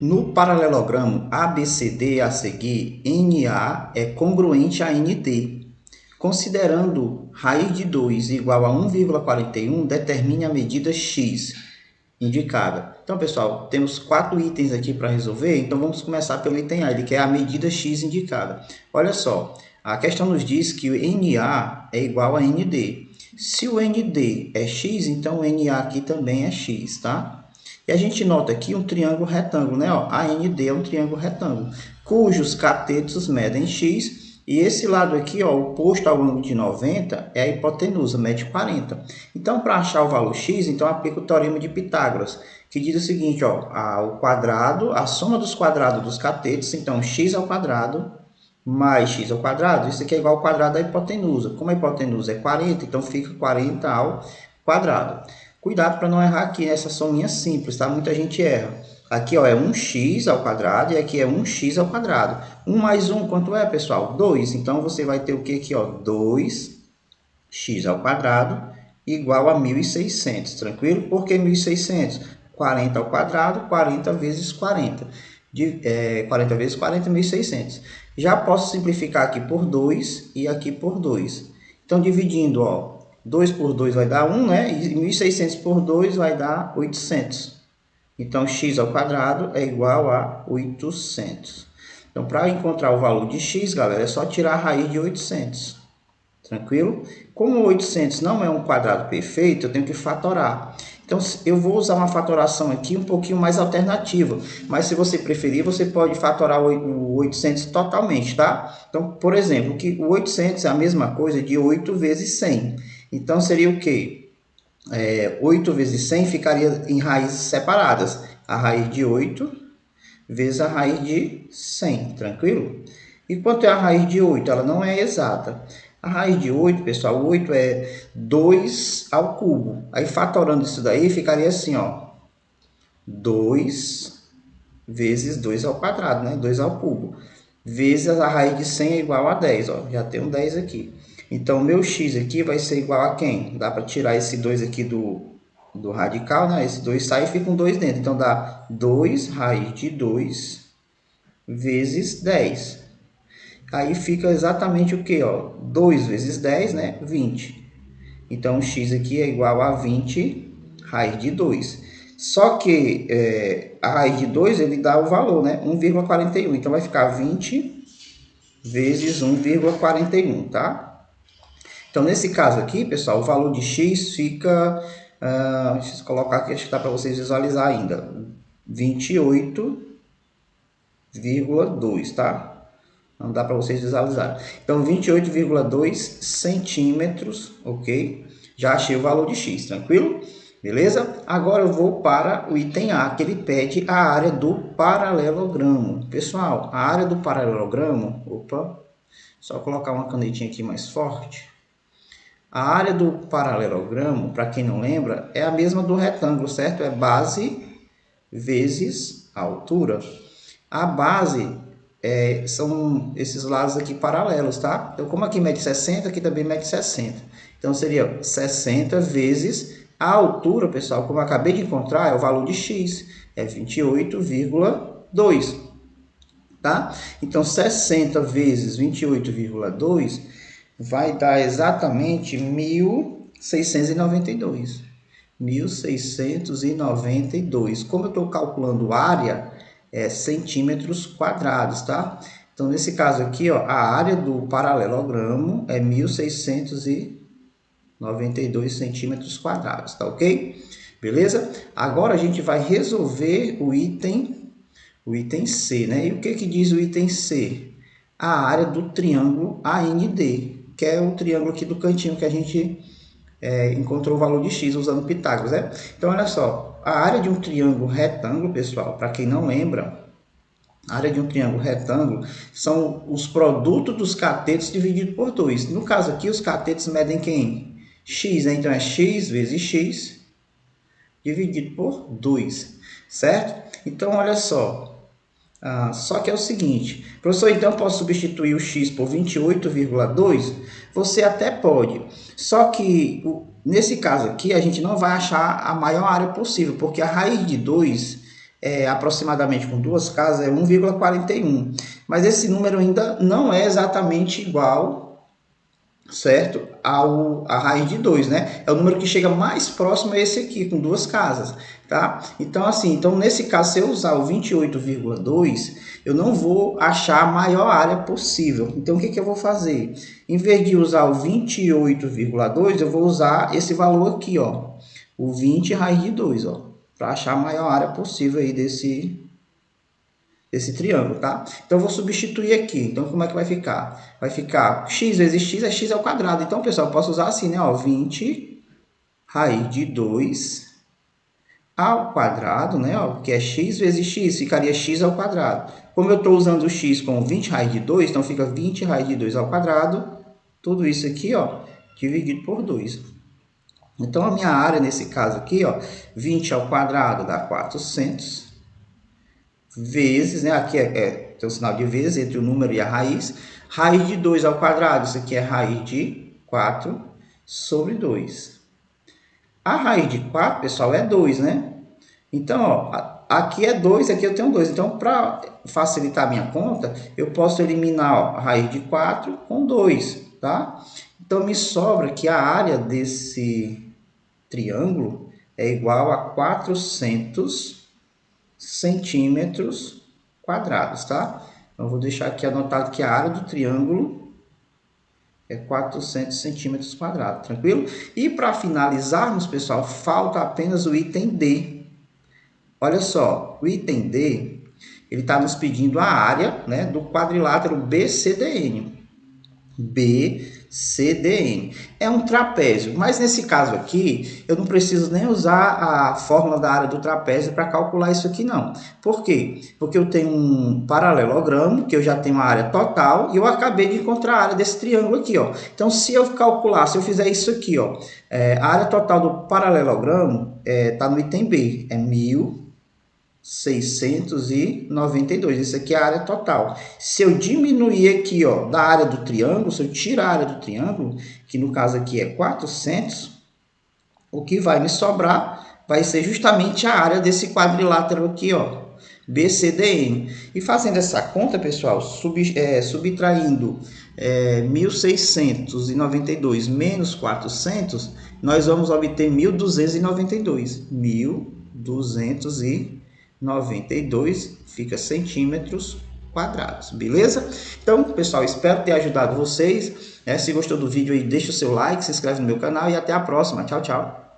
No paralelogramo ABCD a seguir, NA é congruente a ND. Considerando raiz de 2 igual a 1,41, determine a medida x indicada. Então, pessoal, temos 4 itens aqui para resolver, então vamos começar pelo item A, ele quer a medida x indicada. Olha só, a questão nos diz que o NA é igual a ND. Se o ND é x, então o NA aqui também é x, tá? E a gente nota aqui um triângulo retângulo, né? Ó, AND é um triângulo retângulo, cujos catetos medem x, e esse lado aqui, ó, oposto ao ângulo de 90, é a hipotenusa, mede 40. Então, para achar o valor x, então aplica o teorema de Pitágoras, que diz o seguinte, ó, o quadrado, a soma dos quadrados dos catetos, então x ao quadrado mais x ao quadrado, isso aqui é igual ao quadrado da hipotenusa. Como a hipotenusa é 40, então fica 40 ao quadrado. Cuidado para não errar aqui nessa sominha simples, tá? Muita gente erra. Aqui, ó, é 1x ao quadrado e aqui é 1x ao quadrado. 1 mais 1, quanto é, pessoal? 2. Então, você vai ter o que aqui, ó? 2x ao quadrado igual a 1.600, tranquilo? Por que 1.600? 40 ao quadrado, 40 vezes 40. 40 vezes 40, 1.600. Já posso simplificar aqui por 2 e aqui por 2. Então, dividindo, ó, 2 por 2 vai dar 1, né? E 1.600 por 2 vai dar 800. Então, x ao quadrado é igual a 800. Então, para encontrar o valor de x, galera, é só tirar a raiz de 800. Tranquilo? Como 800 não é um quadrado perfeito, eu tenho que fatorar. Então, eu vou usar uma fatoração aqui um pouquinho mais alternativa. Mas, se você preferir, você pode fatorar o 800 totalmente, tá? Então, por exemplo, o 800 é a mesma coisa de 8 vezes 100. Então, seria o quê? 8 vezes 100 ficaria em raízes separadas. A raiz de 8 vezes a raiz de 100, tranquilo? E quanto é a raiz de 8? Ela não é exata. A raiz de 8, pessoal, 8 é 2 ao cubo. Aí, fatorando isso daí, ficaria assim, ó. 2 vezes 2 ao quadrado, né? 2 ao cubo. Vezes a raiz de 100 é igual a 10, ó. Já tem um 10 aqui. Então, meu x aqui vai ser igual a quem? Dá para tirar esse 2 aqui do radical, né? Esse 2 sai e fica um 2 dentro. Então, dá 2 raiz de 2 vezes 10. Aí fica exatamente o que? 2 vezes 10, né? 20. Então, o x aqui é igual a 20 raiz de 2. Só que a raiz de 2, ele dá o valor, né? 1,41. Então, vai ficar 20 vezes 1,41, tá? Então, nesse caso aqui, pessoal, o valor de x fica... deixa eu colocar aqui, acho que dá para vocês visualizar ainda. 28,2, tá? Não dá para vocês visualizarem. Então, 28,2 centímetros, ok? Já achei o valor de x, tranquilo? Beleza? Agora eu vou para o item A, que ele pede a área do paralelogramo. Pessoal, a área do paralelogramo... Opa, só colocar uma canetinha aqui mais forte. A área do paralelogramo, para quem não lembra, é a mesma do retângulo, certo? É base vezes a altura. A base são esses lados aqui paralelos, tá? Então, como aqui mede 60, aqui também mede 60. Então, seria 60 vezes a altura, pessoal, como eu acabei de encontrar, é o valor de x, é 28,2, tá? Então, 60 vezes 28,2 vai dar exatamente 1.692. 1.692. Como eu estou calculando área, centímetros quadrados, tá? Então, nesse caso aqui, ó, a área do paralelogramo é 1.692 centímetros quadrados, tá ok? Beleza? Agora a gente vai resolver o item C, né? E o que diz o item C? A área do triângulo AND, que é o triângulo aqui do cantinho que a gente encontrou o valor de x usando Pitágoras, né? Então, olha só, a área de um triângulo retângulo, pessoal, para quem não lembra, a área de um triângulo retângulo são os produtos dos catetos dividido por 2. No caso aqui, os catetos medem quem? X, né? Então, é x vezes x dividido por 2, certo? Então, olha só, só que é o seguinte, professor, então eu posso substituir o x por 28,2? Você até pode, só que nesse caso aqui a gente não vai achar a maior área possível, porque a raiz de 2 aproximadamente com duas casas é 1,41. Mas esse número ainda não é exatamente igual, certo? A raiz de 2, né? É o número que chega mais próximo a esse aqui, com duas casas, tá? Então, assim, nesse caso, se eu usar o 28,2, eu não vou achar a maior área possível. Então, o que que eu vou fazer? Em vez de usar o 28,2, eu vou usar esse valor aqui, ó, o 20 raiz de 2, ó, para achar a maior área possível aí desse triângulo, tá? Então, eu vou substituir aqui. Então, como é que vai ficar? Vai ficar x vezes x é x ao quadrado. Então, pessoal, eu posso usar assim, né? Ó, 20 raiz de 2 ao quadrado, né? Ó, que é x vezes x, ficaria x ao quadrado. Como eu estou usando o x com 20 raiz de 2, então fica 20 raiz de 2 ao quadrado. Tudo isso aqui, ó, dividido por 2. Então, a minha área, nesse caso aqui, ó, 20 ao quadrado dá 400. Vezes, né? Aqui tem o sinal de vezes entre o número e a raiz. Raiz de 2 ao quadrado, isso aqui é raiz de 4 sobre 2. A raiz de 4, pessoal, é 2, né? Então, ó, aqui é 2, aqui eu tenho 2. Então, para facilitar a minha conta, eu posso eliminar, ó, a raiz de 4 com 2, tá? Então, me sobra que a área desse triângulo é igual a 400 centímetros quadrados, tá? Então, eu vou deixar aqui anotado que a área do triângulo é 400 centímetros quadrados, tranquilo? E para finalizarmos, pessoal, falta apenas o item D. Olha só, o item D, ele está nos pedindo a área, né, do quadrilátero BCDN. BCDN. É um trapézio, mas nesse caso aqui, eu não preciso nem usar a fórmula da área do trapézio para calcular isso aqui não. Por quê? Porque eu tenho um paralelogramo, que eu já tenho a área total, e eu acabei de encontrar a área desse triângulo aqui, ó. Então, se eu calcular, se eu fizer isso aqui, ó, a área total do paralelogramo está no item B, é 1.692. Isso aqui é a área total. Se eu diminuir aqui, ó, da área do triângulo, se eu tirar a área do triângulo, que no caso aqui é 400, o que vai me sobrar vai ser justamente a área desse quadrilátero aqui, ó, BCDN. E fazendo essa conta, pessoal, subtraindo 1.692 menos 400, nós vamos obter 1.292. 1.292 fica centímetros quadrados, beleza? Então, pessoal, espero ter ajudado vocês. Se gostou do vídeo aí, deixa o seu like, se inscreve no meu canal e até a próxima. Tchau, tchau.